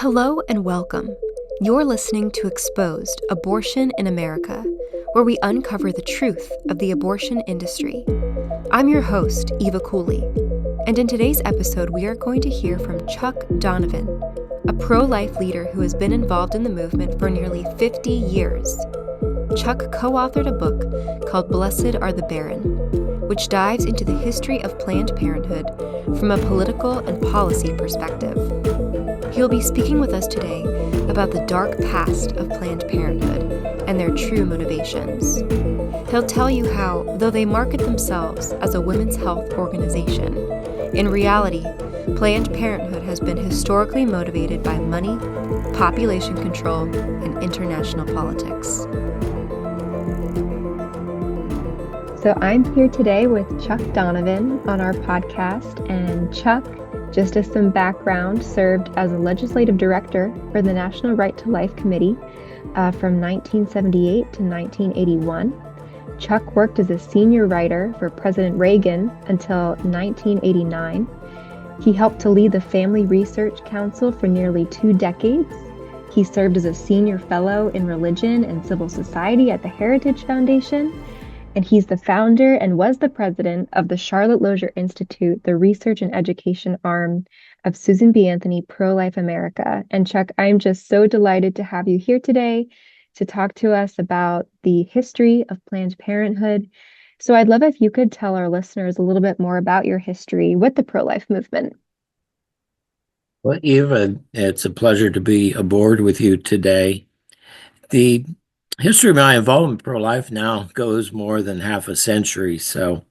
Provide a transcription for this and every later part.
Hello and welcome. You're listening to Exposed: Abortion in America, where we uncover the truth of the abortion industry. I'm your host, Eva Cooley, and in today's episode, we are going to hear from Chuck Donovan, a pro-life leader who has been involved in the movement for nearly 50 years. Chuck co-authored a book called Blessed Are the Barren, which dives into the history of Planned Parenthood from a political and policy perspective. He'll be speaking with us today about the dark past of Planned Parenthood and their true motivations. He'll tell you how, though they market themselves as a women's health organization, in reality, Planned Parenthood has been historically motivated by money, population control, and international politics. So I'm here today with Chuck Donovan on our podcast, and Chuck, just as some background, served as a legislative director for the National Right to Life Committee from 1978 to 1981. Chuck worked as a senior writer for President Reagan until 1989. He helped to lead the Family Research Council for nearly 2 decades. He served as a senior fellow in religion and civil society at the Heritage Foundation. And he's the founder and was the president of the Charlotte Lozier Institute, the research and education arm of Susan B. Anthony Pro-Life America. And Chuck, I'm just so delighted to have you here today to talk to us about the history of Planned Parenthood. So I'd love if you could tell our listeners a little bit more about your history with the pro-life movement. Well, Eva, it's a pleasure to be aboard with you today. The history of my involvement in pro-life now goes more than half a century, so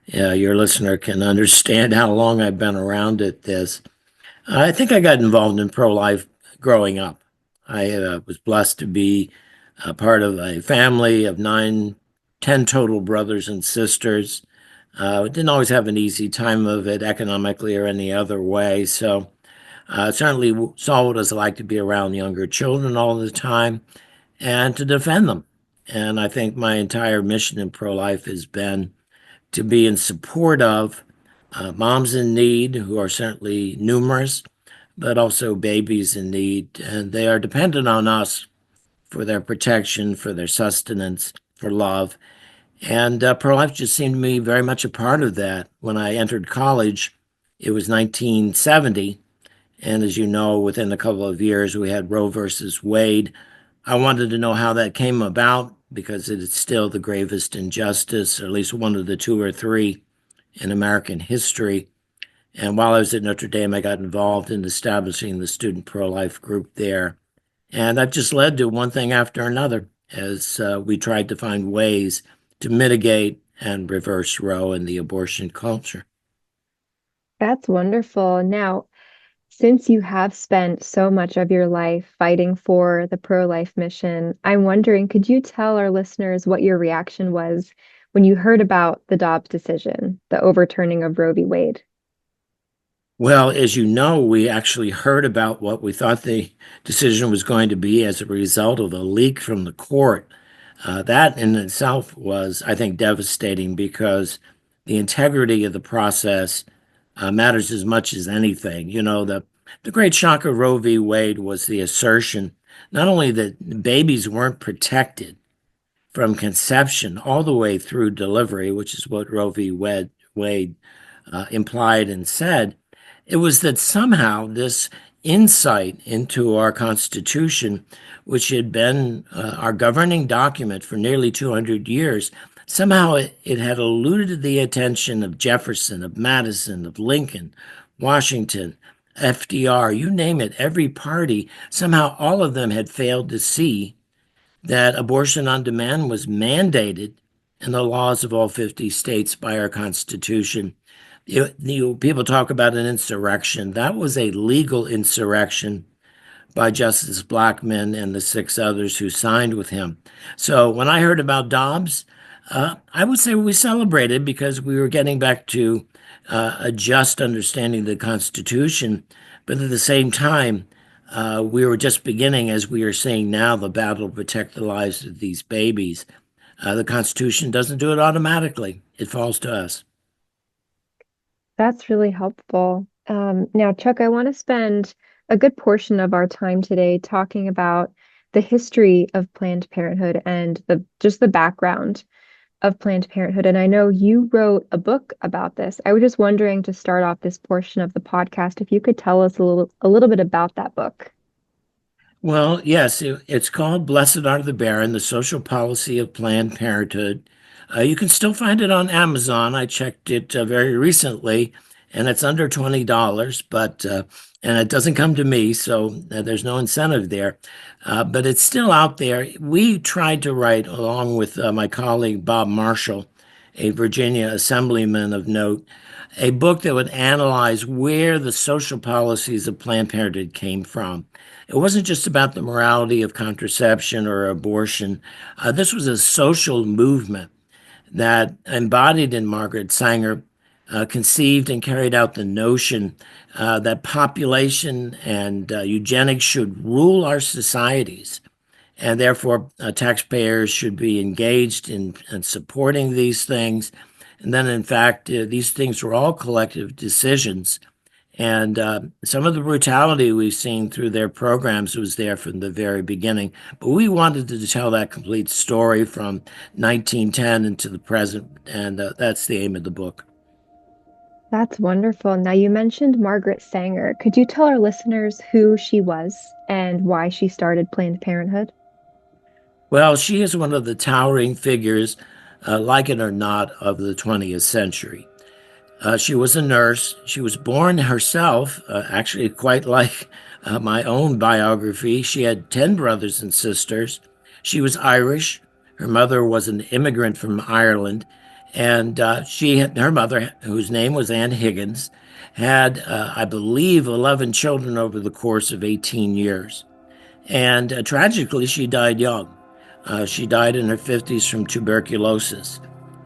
your listener can understand how long I've been around at this. I think I got involved in pro-life growing up. I was blessed to be a part of a family of 10 total brothers and sisters. Didn't always have an easy time of it economically or any other way, so certainly saw what it was like to be around younger children all the time and to defend them. And I think my entire mission in pro-life has been to be in support of moms in need, who are certainly numerous, but also babies in need. And they are dependent on us for their protection, for their sustenance, for love. And pro-life just seemed to me very much a part of that. When I entered college, it was 1970. And as you know, within a couple of years, we had Roe versus Wade. I wanted to know how that came about because it is still the gravest injustice, or at least one of the 2 or 3 in American history. And while I was at Notre Dame, I got involved in establishing the student pro-life group there. And I've just led to one thing after another as we tried to find ways to mitigate and reverse Roe and the abortion culture. That's wonderful. Now, since you have spent so much of your life fighting for the pro-life mission, I'm wondering, could you tell our listeners what your reaction was when you heard about the Dobbs decision, the overturning of Roe v. Wade? Well, as you know, we actually heard about what we thought the decision was going to be as a result of a leak from the court. That in itself was, I think, devastating because the integrity of the process matters as much as anything. You know, the great shock of Roe v. Wade was the assertion not only that babies weren't protected from conception all the way through delivery, which is what Roe v. Wade implied and said, it was that somehow this insight into our Constitution, which had been our governing document for nearly 200 years, somehow it had eluded the attention of Jefferson, of Madison, of Lincoln, Washington, FDR, you name it, every party. Somehow all of them had failed to see that abortion on demand was mandated in the laws of all 50 states by our Constitution. People talk about an insurrection. That was a legal insurrection by Justice Blackmun and the 6 others who signed with him. So when I heard about Dobbs, I would say we celebrated because we were getting back to a just understanding of the Constitution. But at the same time, we were just beginning, as we are seeing now, the battle to protect the lives of these babies. The Constitution doesn't do it automatically. It falls to us. That's really helpful. Now, Chuck, I want to spend a good portion of our time today talking about the history of Planned Parenthood and the background of Planned Parenthood. And I know you wrote a book about this. I was just wondering to start off this portion of the podcast if you could tell us a little bit about that book. Well, yes, it's called Blessed Are the Barren, The Social Policy of Planned Parenthood. You can still find it on Amazon. I checked it very recently, and it's under $20, and it doesn't come to me, so there's no incentive there. But it's still out there. We tried to write, along with my colleague Bob Marshall, a Virginia assemblyman of note, a book that would analyze where the social policies of Planned Parenthood came from. It wasn't just about the morality of contraception or abortion. This was a social movement that embodied in Margaret Sanger, conceived and carried out the notion that population and eugenics should rule our societies. And therefore, taxpayers should be engaged in supporting these things. And then, in fact, these things were all collective decisions. And some of the brutality we've seen through their programs was there from the very beginning. But we wanted to tell that complete story from 1910 into the present, and that's the aim of the book. That's wonderful. Now, you mentioned Margaret Sanger. Could you tell our listeners who she was and why she started Planned Parenthood? Well, she is one of the towering figures, like it or not, of the 20th century. She was a nurse. She was born herself, actually, quite like my own biography. She had 10 brothers and sisters. She was Irish. Her mother was an immigrant from Ireland. And her mother, whose name was Ann Higgins, had, I believe, 11 children over the course of 18 years. And tragically, she died young. She died in her 50s from tuberculosis.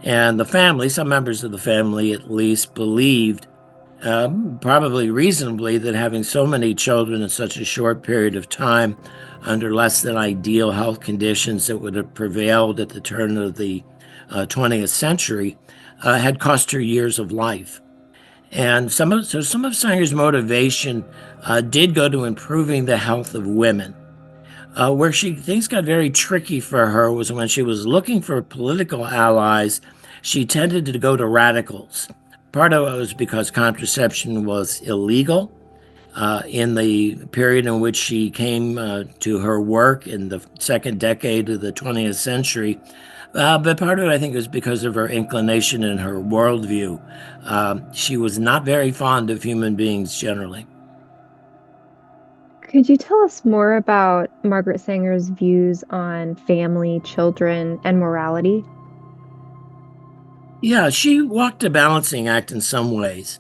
And the family, some members of the family at least, believed, probably reasonably, that having so many children in such a short period of time under less than ideal health conditions that would have prevailed at the turn of the 20th century had cost her years of life. And some of Sanger's motivation did go to improving the health of women. Where things got very tricky for her was when she was looking for political allies, she tended to go to radicals. Part of it was because contraception was illegal in the period in which she came to her work in the second decade of the 20th century. But part of it, I think, was because of her inclination and her worldview. She was not very fond of human beings generally. Could you tell us more about Margaret Sanger's views on family, children, and morality? Yeah, she walked a balancing act in some ways.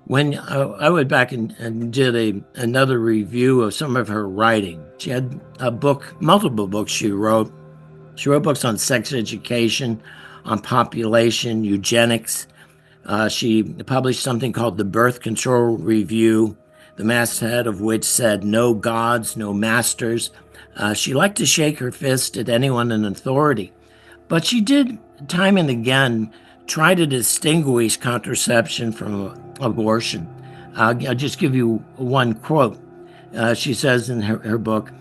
When I went back and did another review of some of her writing, she had multiple books she wrote. She wrote books on sex education, on population, eugenics. She published something called the Birth Control Review, the masthead of which said, "No gods, no masters." She liked to shake her fist at anyone in authority. But she did, time and again, try to distinguish contraception from abortion. I'll just give you one quote. She says in her book,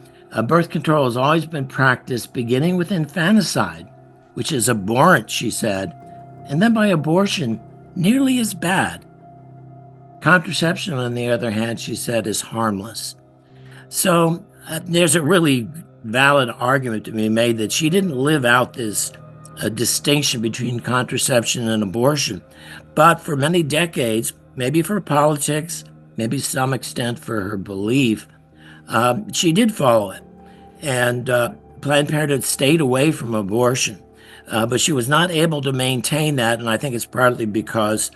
birth control has always been practiced beginning with infanticide, which is abhorrent, she said, and then by abortion, nearly as bad. Contraception, on the other hand, she said, is harmless. So there's a really valid argument to be made that she didn't live out this distinction between contraception and abortion. But for many decades, maybe for politics, maybe to some extent for her belief, she did follow it. And Planned Parenthood stayed away from abortion. But she was not able to maintain that, and I think it's partly because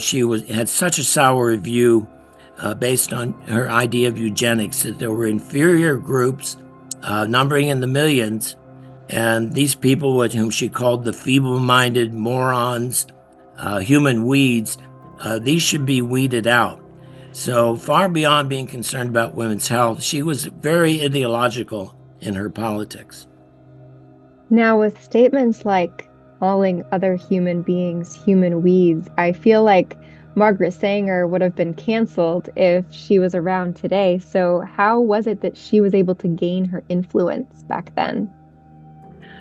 she had such a sour view based on her idea of eugenics, that there were inferior groups numbering in the millions, and these people, with whom she called the feeble-minded morons, human weeds, these should be weeded out. So far beyond being concerned about women's health, she was very ideological in her politics. Now, with statements like calling other human beings human weeds, I feel like Margaret Sanger would have been canceled if she was around today. So, how was it that she was able to gain her influence back then?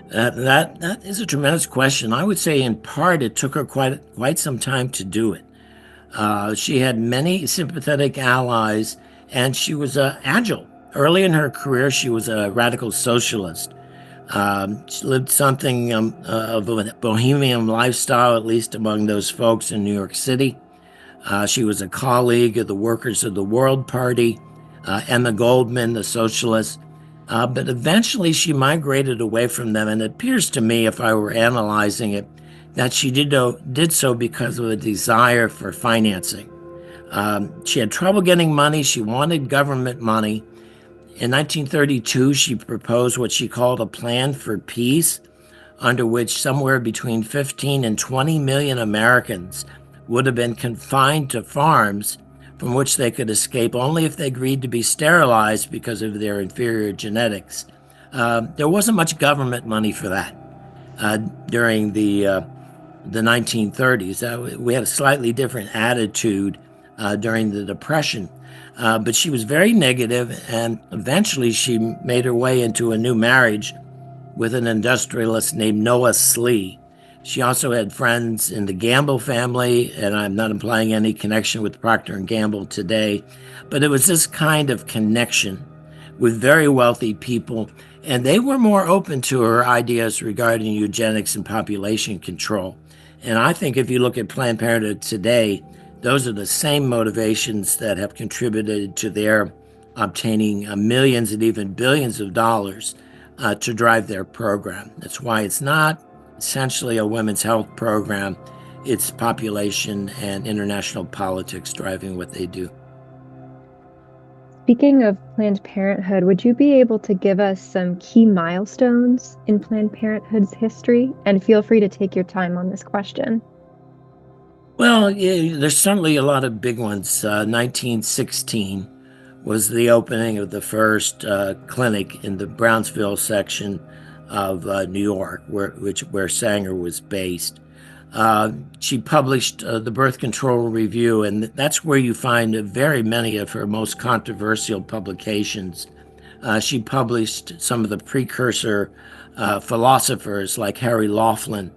That is a tremendous question. I would say, in part, it took her quite some time to do it. She had many sympathetic allies, and she was agile. Early in her career, she was a radical socialist. She lived something of a bohemian lifestyle, at least among those folks in New York City. She was a colleague of the Workers of the World Party, Emma Goldman, the socialist. But eventually she migrated away from them, and it appears to me, if I were analyzing it, that she did so because of a desire for financing. She had trouble getting money. She wanted government money. In 1932, she proposed what she called a plan for peace, under which somewhere between 15 and 20 million Americans would have been confined to farms from which they could escape only if they agreed to be sterilized because of their inferior genetics. There wasn't much government money for that during the 1930s. We had a slightly different attitude during the Depression. But she was very negative, and eventually she made her way into a new marriage with an industrialist named Noah Slee. She also had friends in the Gamble family, and I'm not implying any connection with Procter and Gamble today, but it was this kind of connection with very wealthy people, and they were more open to her ideas regarding eugenics and population control. And I think if you look at Planned Parenthood today, those are the same motivations that have contributed to their obtaining millions and even billions of dollars to drive their program. That's why it's not essentially a women's health program. It's population and international politics driving what they do. Speaking of Planned Parenthood, would you be able to give us some key milestones in Planned Parenthood's history? And feel free to take your time on this question. Well, yeah, there's certainly a lot of big ones. 1916 was the opening of the first clinic in the Brownsville section of New York, where Sanger was based. She published the Birth Control Review, and that's where you find very many of her most controversial publications. She published some of the precursor philosophers like Harry Laughlin,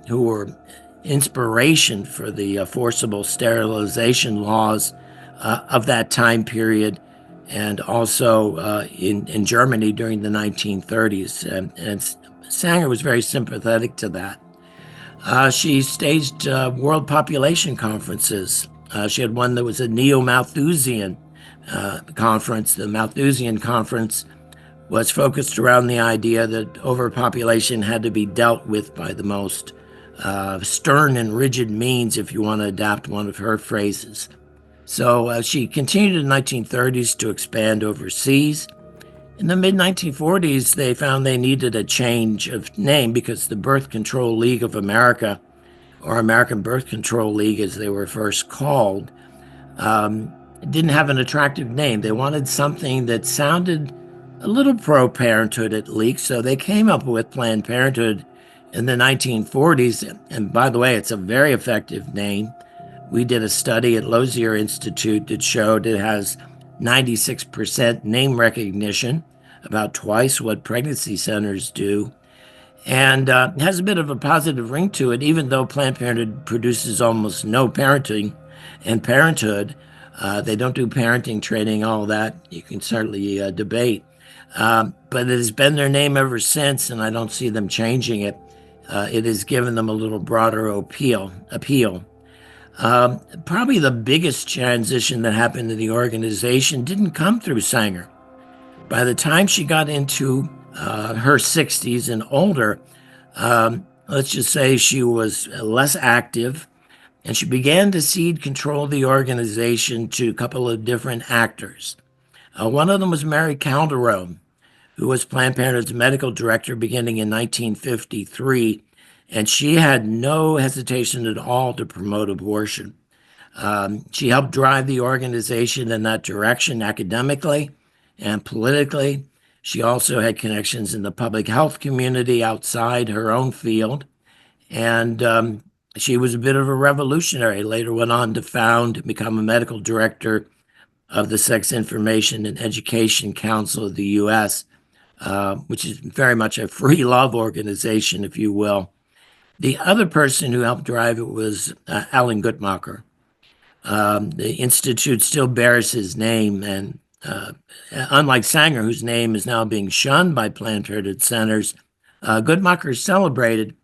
who were inspiration for the forcible sterilization laws of that time period, and also in Germany during the 1930s. And Sanger was very sympathetic to that. She staged world population conferences. She had one that was a Neo-Malthusian conference. The Malthusian conference was focused around the idea that overpopulation had to be dealt with by the most stern and rigid means, if you want to adapt one of her phrases. So she continued in the 1930s to expand overseas. In the mid-1940s, they found they needed a change of name because the Birth Control League of America, or American Birth Control League as they were first called, didn't have an attractive name. They wanted something that sounded a little pro-parenthood at least, so they came up with Planned Parenthood in the 1940s. And by the way, it's a very effective name. We did a study at Lozier Institute that showed it has 96% name recognition, about twice what pregnancy centers do, and has a bit of a positive ring to it, even though Planned Parenthood produces almost no parenting and parenthood. They don't do parenting training, all that. You can certainly debate. But it has been their name ever since, and I don't see them changing it. It has given them a little broader appeal. Probably the biggest transition that happened in the organization didn't come through Sanger. By the time she got into her 60s and older, let's just say she was less active, and she began to cede control of the organization to a couple of different actors. One of them was Mary Calderon, who was Planned Parenthood's medical director beginning in 1953, and she had no hesitation at all to promote abortion. She helped drive the organization in that direction academically and politically. She also had connections in the public health community outside her own field. And She was a bit of a revolutionary, later went on to found and become a medical director of the Sex Information and Education Council of the U.S., which is very much a free love organization, if you will. The other person who helped drive it was Alan Guttmacher. The Institute still bears his name, and unlike Sanger, whose name is now being shunned by Planned Parenthood centers, Guttmacher is celebrated.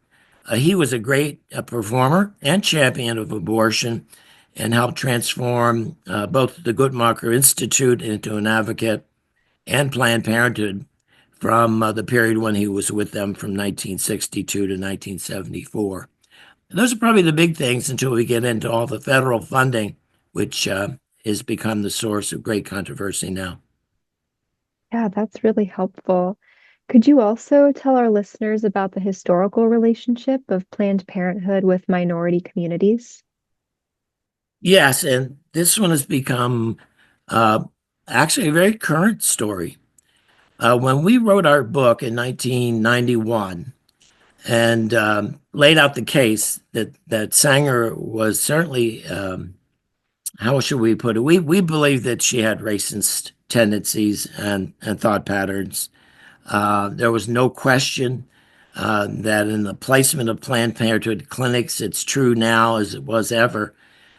He was a great performer and champion of abortion and helped transform both the Guttmacher Institute into an advocate and Planned Parenthood from the period when he was with them from 1962 to 1974. Those are probably the big things until we get into all the federal funding, which has become the source of great controversy now. Yeah, that's really helpful. Could you also tell our listeners about the historical relationship of Planned Parenthood with minority communities? Yes, and this one has become uh, actually a very current story. When we wrote our book in 1991 and laid out the case that Sanger was certainly, how should we put it? We believe that she had racist tendencies and thought patterns. There was no question that in the placement of Planned Parenthood clinics, it's true now as it was ever.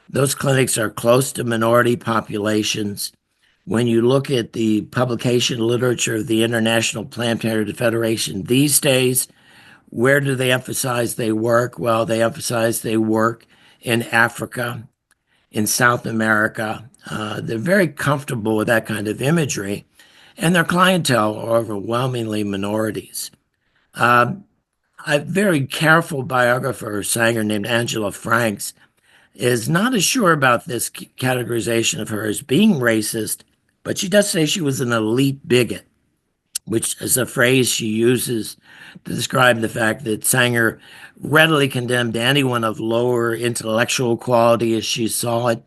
Those clinics are close to minority populations. When you look at the publication literature of the International Planned Parenthood Federation these days, where do they emphasize they work? Well, they emphasize they work in Africa, in South America. They're very comfortable with that kind of imagery, and their clientele are overwhelmingly minorities. A very careful biographer of Sanger named Angela Franks is not as sure about this categorization of her as being racist, but she does say she was an elite bigot, which is a phrase she uses to describe the fact that Sanger readily condemned anyone of lower intellectual quality as she saw it,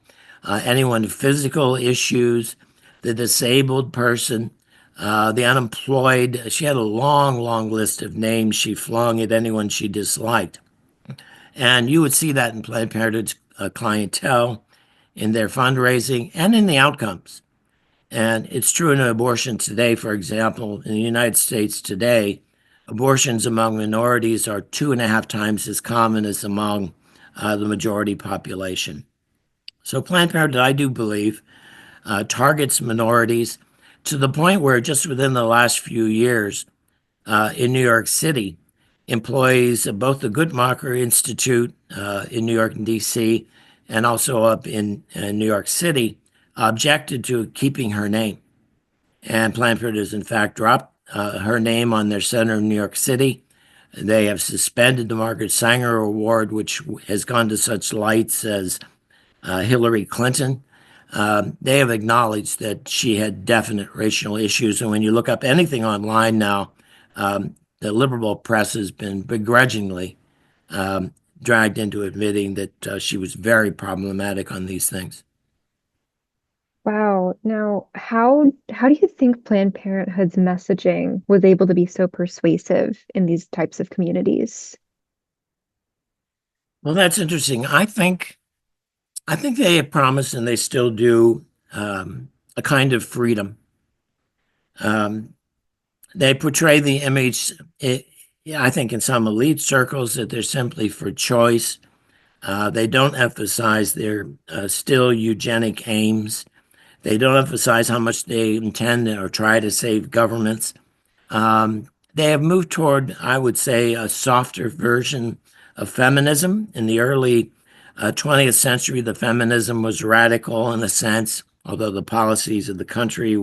anyone with physical issues, the disabled person, the unemployed. She had a long, long list of names she flung at anyone she disliked. And you would see that in Planned Parenthood's clientele, in their fundraising, and in the outcomes. And it's true in abortion today, for example, in the United States today, abortions among minorities are 2.5 times as common as among the majority population. So Planned Parenthood, I do believe, targets minorities to the point where just within the last few years in New York City, employees of both the Guttmacher Institute in New York and D.C. and also up in New York City objected to keeping her name. And Planned Parenthood has, in fact, dropped her name on their center in New York City. They have suspended the Margaret Sanger Award, which has gone to such lights as Hillary Clinton. They have acknowledged that she had definite racial issues. And when you look up anything online now, the liberal press has been begrudgingly dragged into admitting that she was very problematic on these things. Wow. Now, how do you think Planned Parenthood's messaging was able to be so persuasive in these types of communities? Well, that's interesting. I think they have promised, and they still do, a kind of freedom. Um, they portray the image, I think, in some elite circles that they're simply for choice. They don't emphasize their still eugenic aims. They don't emphasize how much they intend or try to save governments. They have moved toward, I would say, a softer version of feminism. In the early 20th century, the feminism was radical in a sense, although the policies of the country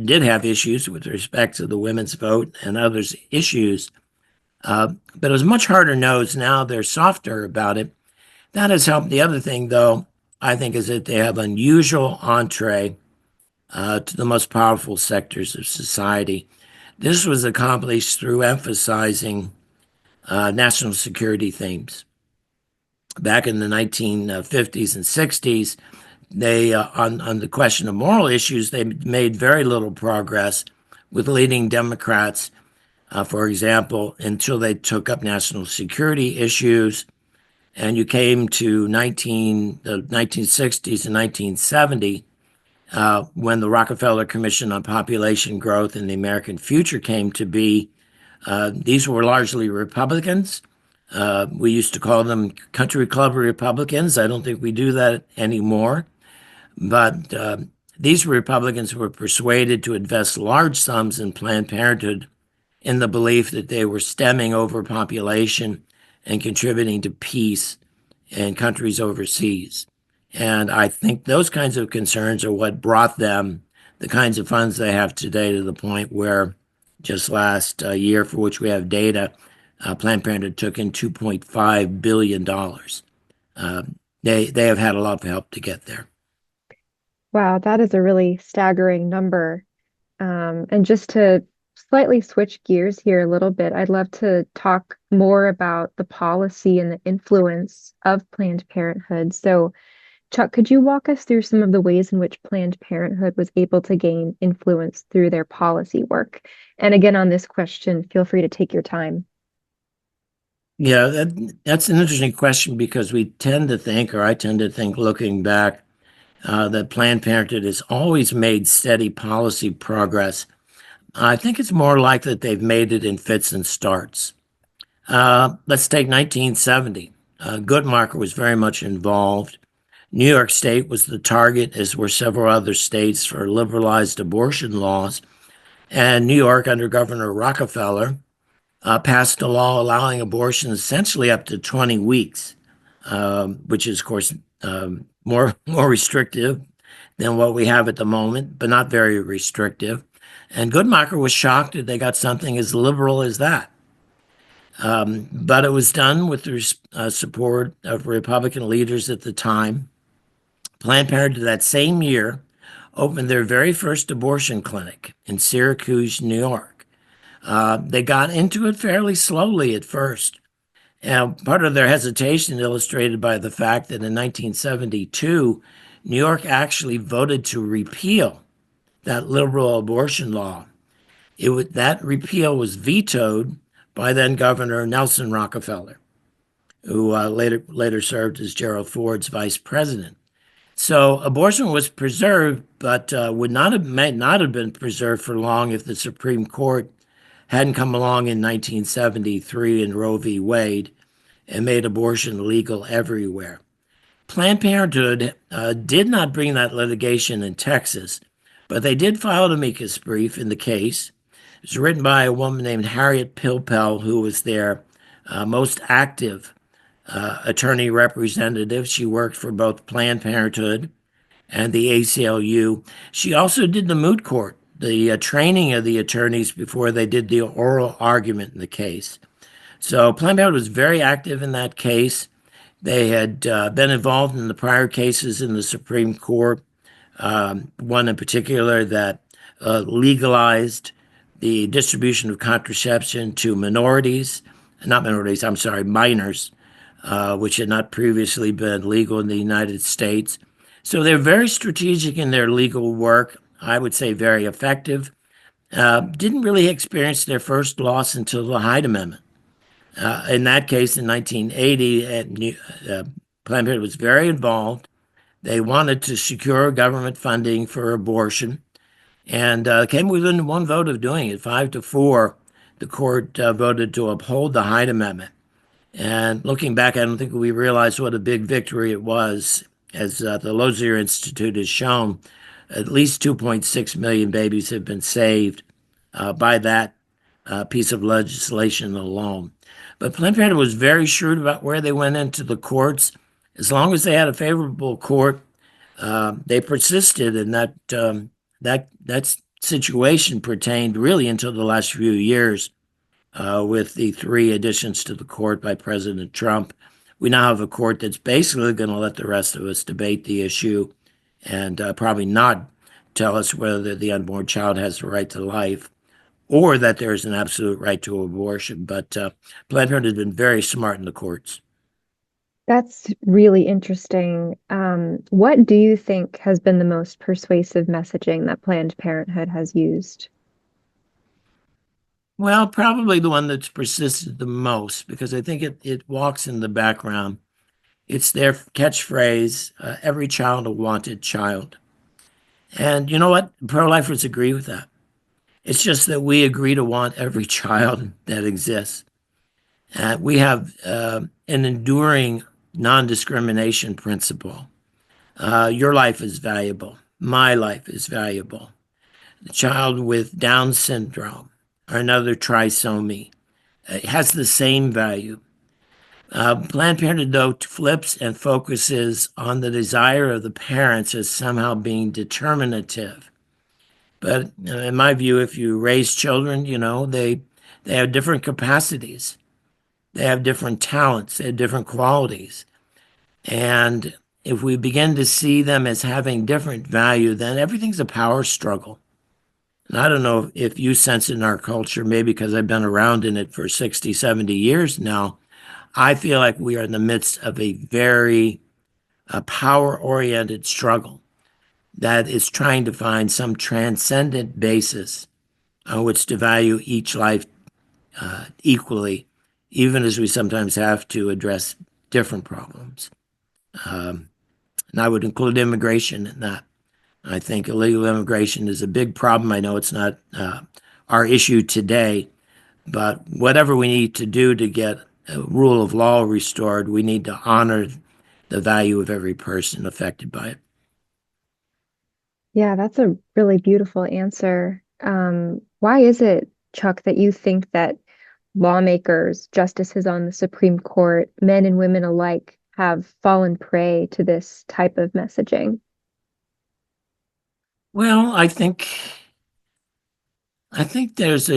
did have issues with respect to the women's vote and others issues. But it was much harder nosed. Now they're softer about it. That has helped. The other thing, though, I think, is that they have unusual entree to the most powerful sectors of society. This was accomplished through emphasizing national security themes. Back in the 1950s and 60s, they on the question of moral issues, they made very little progress with leading Democrats, for example, until they took up national security issues. and you came to the 1960s and 1970, when the Rockefeller Commission on Population Growth and the American Future came to be, these were largely Republicans. We used to call them country club Republicans. I don't think we do that anymore. But these Republicans were persuaded to invest large sums in Planned Parenthood in the belief that they were stemming overpopulation and contributing to peace in countries overseas. And I think those kinds of concerns are what brought them the kinds of funds they have today, to the point where just last year, for which we have data, Planned Parenthood took in $2.5 billion. They have had a lot of help to get there. Wow, that is a really staggering number. And just to slightly switch gears here a little bit, I'd love to talk more about the policy and the influence of Planned Parenthood. So, Chuck, could you walk us through some of the ways in which Planned Parenthood was able to gain influence through their policy work? And again, on this question, feel free to take your time. Yeah, that's an interesting question, because we tend to think, or I tend to think, looking back, that Planned Parenthood has always made steady policy progress. I think it's more likely that they've made it in fits and starts. Let's take 1970. Guttmacher was very much involved. New York State was the target, as were several other states, for liberalized abortion laws. And New York, under Governor Rockefeller, passed a law allowing abortion essentially up to 20 weeks, which is, of course, more restrictive than what we have at the moment, but not very restrictive. And Guttmacher was shocked that they got something as liberal as that. But it was done with the support of Republican leaders at the time. Planned Parenthood that same year opened their very first abortion clinic in Syracuse, New York. They got into it fairly slowly at first. And part of their hesitation illustrated by the fact that in 1972, New York actually voted to repeal that liberal abortion law. That repeal was vetoed by then Governor Nelson Rockefeller, who later served as Gerald Ford's vice president. So abortion was preserved, but may not have been preserved for long if the Supreme Court hadn't come along in 1973 in Roe v. Wade and made abortion legal everywhere. Planned Parenthood did not bring that litigation in Texas, but they did file an amicus brief in the case. It was written by a woman named Harriet Pilpel, who was their most active attorney representative. She worked for both Planned Parenthood and the ACLU. She also did the moot court, the training of the attorneys before they did the oral argument in the case. So Planned Parenthood was very active in that case. They had been involved in the prior cases in the Supreme Court, one in particular that legalized the distribution of contraception to minorities, not minorities, I'm sorry, minors, which had not previously been legal in the United States. So they're very strategic in their legal work, I would say very effective. Didn't really experience their first loss until the Hyde Amendment. In that case, in 1980, Planned Parenthood was very involved. They wanted to secure government funding for abortion, and came within one vote of doing it. 5-4, the court voted to uphold the Hyde Amendment. And looking back, I don't think we realized what a big victory it was. As the Lozier Institute has shown, at least 2.6 million babies have been saved by that piece of legislation alone. But Planned Parenthood was very shrewd about where they went into the courts. As long as they had a favorable court, they persisted, and that situation pertained really until the last few years, with the 3 additions to the court by President Trump. We now have a court that's basically going to let the rest of us debate the issue and probably not tell us whether the unborn child has the right to life or that there's an absolute right to abortion. But Planned Parenthood has been very smart in the courts. That's really interesting. What do you think has been the most persuasive messaging that Planned Parenthood has used? Well, probably the one that's persisted the most, because I think it walks in the background. It's their catchphrase, every child a wanted child. And you know what? Pro-lifers agree with that. It's just that we agree to want every child that exists. We have an enduring non-discrimination principle. Your life is valuable. My life is valuable. The child with Down syndrome or another trisomy has the same value. Planned Parenthood, though, flips and focuses on the desire of the parents as somehow being determinative. But in my view, if you raise children, they have different capacities, they have different talents, they have different qualities. And if we begin to see them as having different value, then everything's a power struggle. And I don't know if you sense it in our culture, maybe because I've been around in it for 60, 70 years now. I feel like we are in the midst of a very power-oriented struggle that is trying to find some transcendent basis on which to value each life equally, even as we sometimes have to address different problems. And I would include immigration in that. I think illegal immigration is a big problem. I know it's not our issue today, but whatever we need to do to get a rule of law restored, we need to honor the value of every person affected by it. Yeah, that's a really beautiful answer. Why is it, Chuck, that you think that lawmakers, justices on the Supreme Court, men and women alike, have fallen prey to this type of messaging? Well, I think there's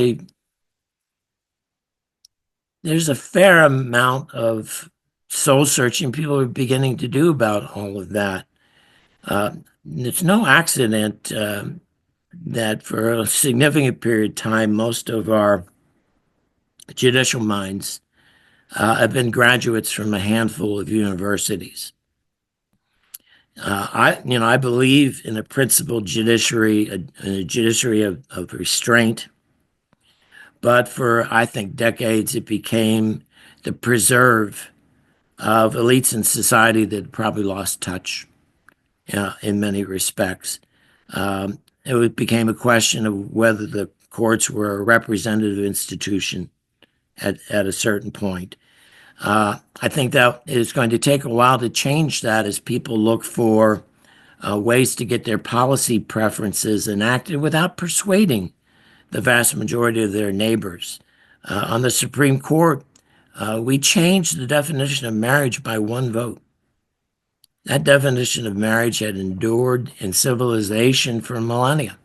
a fair amount of soul searching people are beginning to do about all of that. It's no accident that for a significant period of time, most of our judicial minds have been graduates from a handful of universities. I believe in a principled judiciary, a judiciary of restraint. But for, I think, decades, it became the preserve of elites in society that probably lost touch in many respects. It became a question of whether the courts were a representative institution at a certain point. I think that it's going to take a while to change that as people look for ways to get their policy preferences enacted without persuading the vast majority of their neighbors. On the Supreme Court, we changed the definition of marriage by one vote. That definition of marriage had endured in civilization for millennia,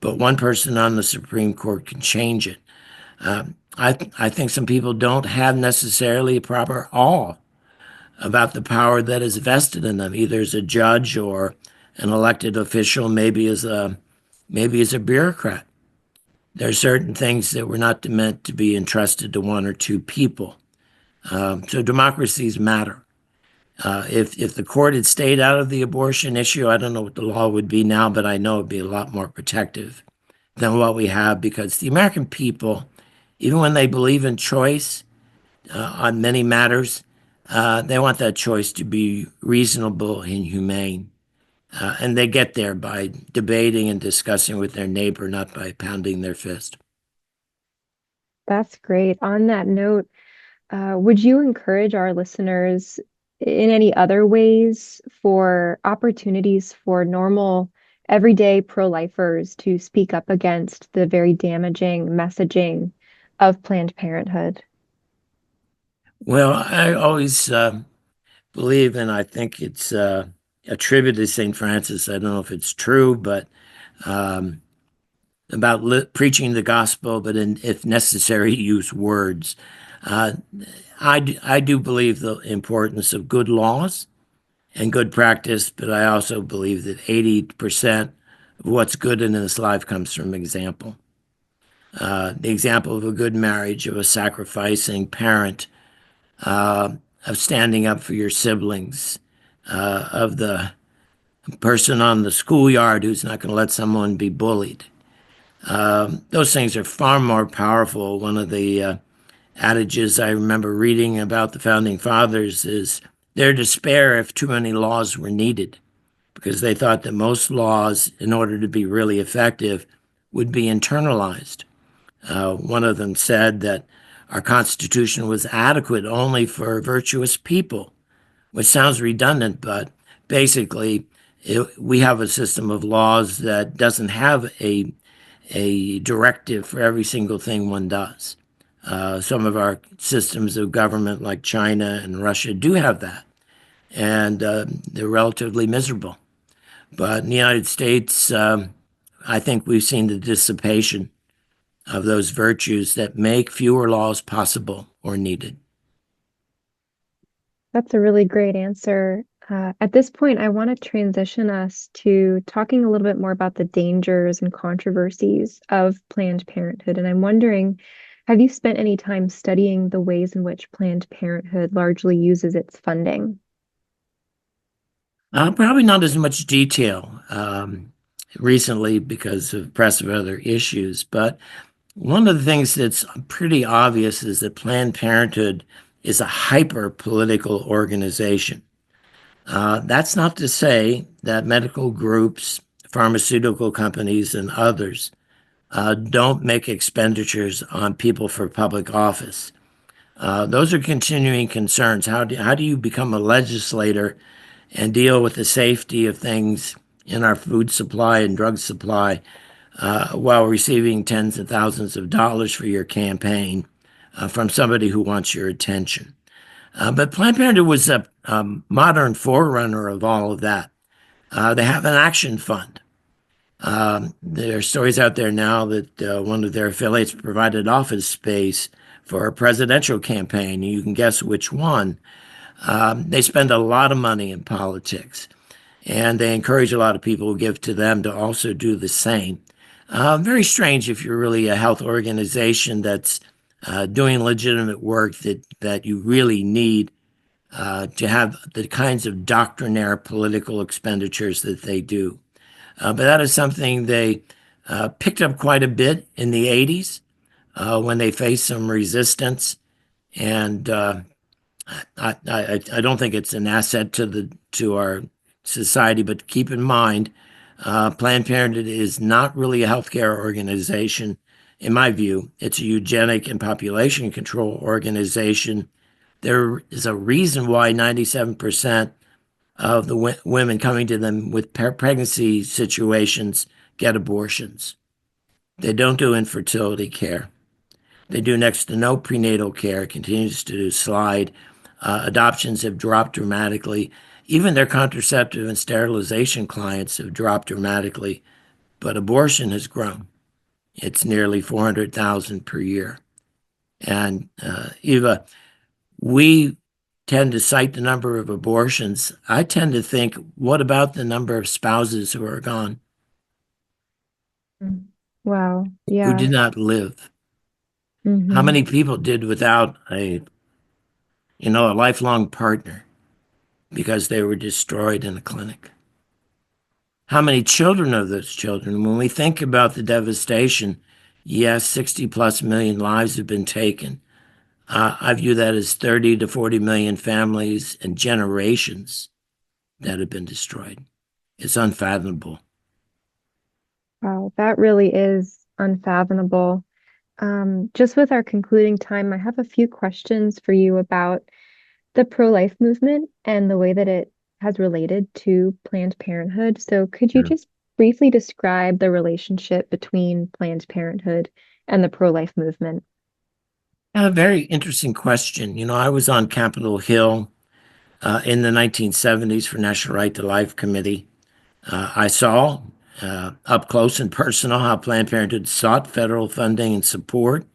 but one person on the Supreme Court can change it. I think some people don't have necessarily a proper awe about the power that is vested in them, either as a judge or an elected official, maybe as a bureaucrat. There are certain things that were not meant to be entrusted to one or two people. So democracies matter. If the court had stayed out of the abortion issue, I don't know what the law would be now, but I know it'd be a lot more protective than what we have, because the American people, even when they believe in choice on many matters, they want that choice to be reasonable and humane. And they get there by debating and discussing with their neighbor, not by pounding their fist. That's great. On that note, would you encourage our listeners in any other ways for opportunities for normal, everyday pro-lifers to speak up against the very damaging messaging of Planned Parenthood? Well, I always believe, and I think it's attributed to St. Francis. I don't know if it's true, but um, about preaching the gospel, but if necessary, use words. Uh, I do believe the importance of good laws and good practice, but I also believe that 80% of what's good in this life comes from example. The example of a good marriage, of a sacrificing parent, uh, of standing up for your siblings, of the person on the schoolyard who's not going to let someone be bullied. Those things are far more powerful. One of the adages I remember reading about the founding fathers is their despair if too many laws were needed, because they thought that most laws, in order to be really effective, would be internalized. One of them said that our Constitution was adequate only for virtuous people, which sounds redundant, but basically, we have a system of laws that doesn't have a directive for every single thing one does. Some of our systems of government, like China and Russia, do have that, and they're relatively miserable. But in the United States, I think we've seen the dissipation of those virtues that make fewer laws possible or needed. That's a really great answer. At this point, I want to transition us to talking a little bit more about the dangers and controversies of Planned Parenthood. And I'm wondering, have you spent any time studying the ways in which Planned Parenthood largely uses its funding? Probably not as much detail recently because of press of other issues, but one of the things that's pretty obvious is that Planned Parenthood is a hyper political organization. That's not to say that medical groups, pharmaceutical companies, and others don't make expenditures on people for public office. Those are continuing concerns. How do you become a legislator and deal with the safety of things in our food supply and drug supply while receiving tens of thousands of dollars for your campaign from somebody who wants your attention? But Planned Parenthood was a modern forerunner of all of that. They have an action fund. There are stories out there now that one of their affiliates provided office space for a presidential campaign. You can guess which one. They spend a lot of money in politics, and they encourage a lot of people who give to them to also do the same. Very strange if you're really a health organization that's doing legitimate work that you really need to have the kinds of doctrinaire political expenditures that they do. But that is something they picked up quite a bit in the 80s when they faced some resistance. And I don't think it's an asset to our society, but keep in mind, Planned Parenthood is not really a healthcare organization. In my view, it's a eugenic and population control organization. There is a reason why 97% of the women coming to them with pregnancy situations get abortions. They don't do infertility care. They do next to no prenatal care, continues to slide. Adoptions have dropped dramatically. Even their contraceptive and sterilization clients have dropped dramatically, but abortion has grown. It's nearly 400,000 per year. And Eva, we tend to cite the number of abortions. I tend to think, what about the number of spouses who are gone, Mm. Wow. who Yeah. did not live? How Hmm. many people did without a lifelong partner because they were destroyed in a clinic? How many children of those children? When we think about the devastation, yes, 60 plus million lives have been taken. I view that as 30 to 40 million families and generations that have been destroyed. It's unfathomable. Wow. That really is unfathomable. Just with our concluding time, I have a few questions for you about the pro-life movement and the way that it has related to Planned Parenthood. So could you Sure. just briefly describe the relationship between Planned Parenthood and the pro-life movement? A very interesting question. I was on Capitol Hill in the 1970s for National Right to Life Committee. I saw up close and personal how Planned Parenthood sought federal funding and support.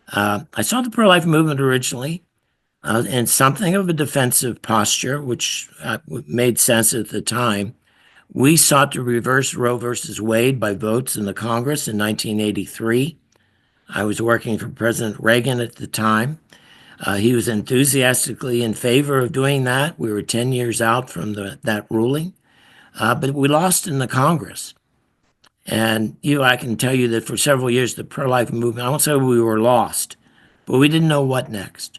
I saw the pro life movement originally in something of a defensive posture, which made sense at the time. We sought to reverse Roe versus Wade by votes in the Congress in 1983. I was working for President Reagan at the time. He was enthusiastically in favor of doing that. We were 10 years out from that ruling, but we lost in the Congress. And I can tell you that for several years, the pro-life movement, I won't say we were lost, but we didn't know what next.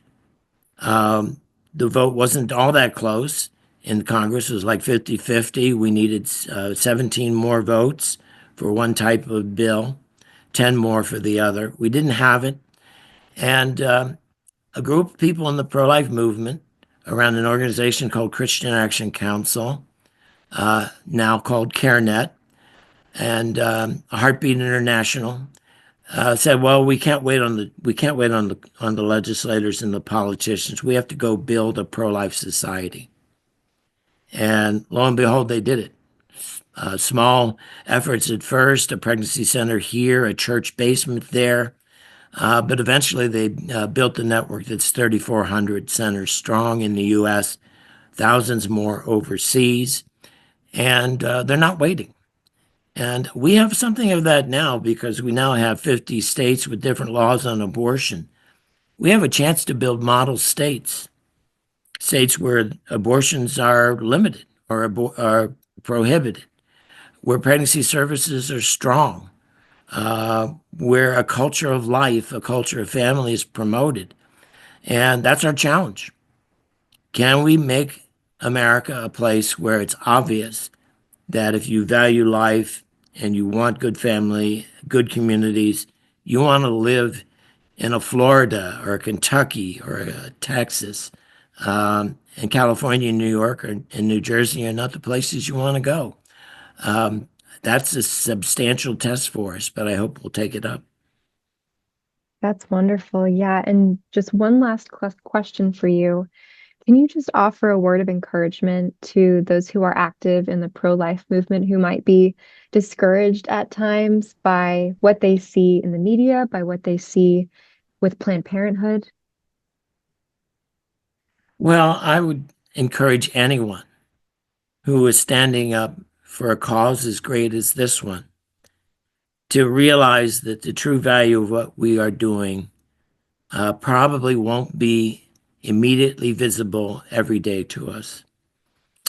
The vote wasn't all that close in Congress. It was like 50-50. We needed 17 more votes for one type of bill, 10 more for the other. We didn't have it. And a group of people in the pro-life movement around an organization called Christian Action Council, now called CareNet, and Heartbeat International, said, "Well, we can't wait on the legislators and the politicians. We have to go build a pro-life society." And lo and behold, they did it. Small efforts at first, a pregnancy center here, a church basement there, but eventually they built a network that's 3,400 centers strong in the U.S., thousands more overseas, and they're not waiting. And we have something of that now because we now have 50 states with different laws on abortion. We have a chance to build model states, states where abortions are limited or are prohibited, where pregnancy services are strong, where a culture of life, a culture of family is promoted. And that's our challenge. Can we make America a place where it's obvious that if you value life and you want good family, good communities, you want to live in a Florida or a Kentucky or a Texas, and California, New York, or in New Jersey are not the places you want to go. That's a substantial test for us, but I hope we'll take it up. That's wonderful. Yeah. And just one last question for you. Can you just offer a word of encouragement to those who are active in the pro-life movement who might be discouraged at times by what they see in the media, by what they see with Planned Parenthood? Well, I would encourage anyone who is standing up for a cause as great as this one to realize that the true value of what we are doing probably won't be immediately visible every day to us.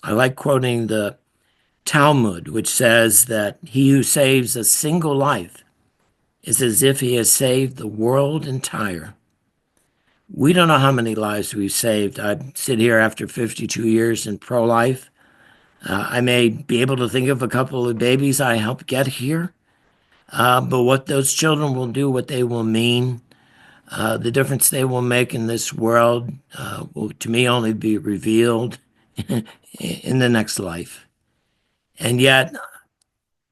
I like quoting the Talmud, which says that he who saves a single life is as if he has saved the world entire. We don't know how many lives we've saved. I sit here after 52 years in pro-life. I may be able to think of a couple of babies I helped get here, but what those children will do, what they will mean, the difference they will make in this world will, to me, only be revealed in the next life. And yet,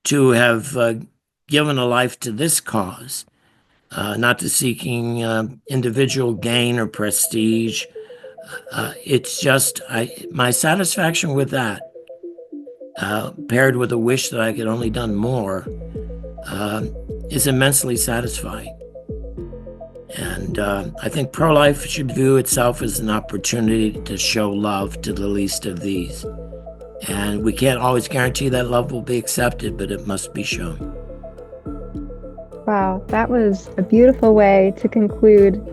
to have given a life to this cause, not to seeking individual gain or prestige, it's just my satisfaction with that, paired with a wish that I could only done more, is immensely satisfying. And I think pro-life should view itself as an opportunity to show love to the least of these. And we can't always guarantee that love will be accepted, but it must be shown. Wow, that was a beautiful way to conclude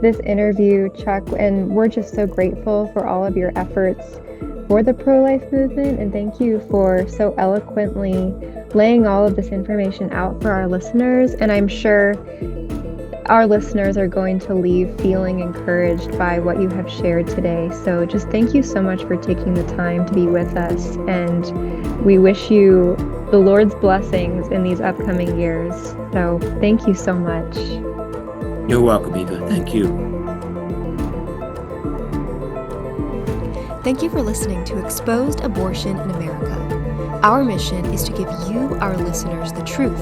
this interview, Chuck. And we're just so grateful for all of your efforts for the pro-life movement. And thank you for so eloquently laying all of this information out for our listeners. And I'm sure our listeners are going to leave feeling encouraged by what you have shared today. So just thank you so much for taking the time to be with us. And we wish you the Lord's blessings in these upcoming years. So thank you so much. You're welcome, Eva. Thank you. Thank you for listening to Exposed Abortion in America. Our mission is to give you, our listeners, the truth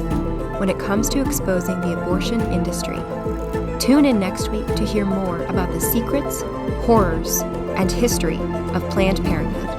when it comes to exposing the abortion industry. Tune in next week to hear more about the secrets, horrors, and history of Planned Parenthood.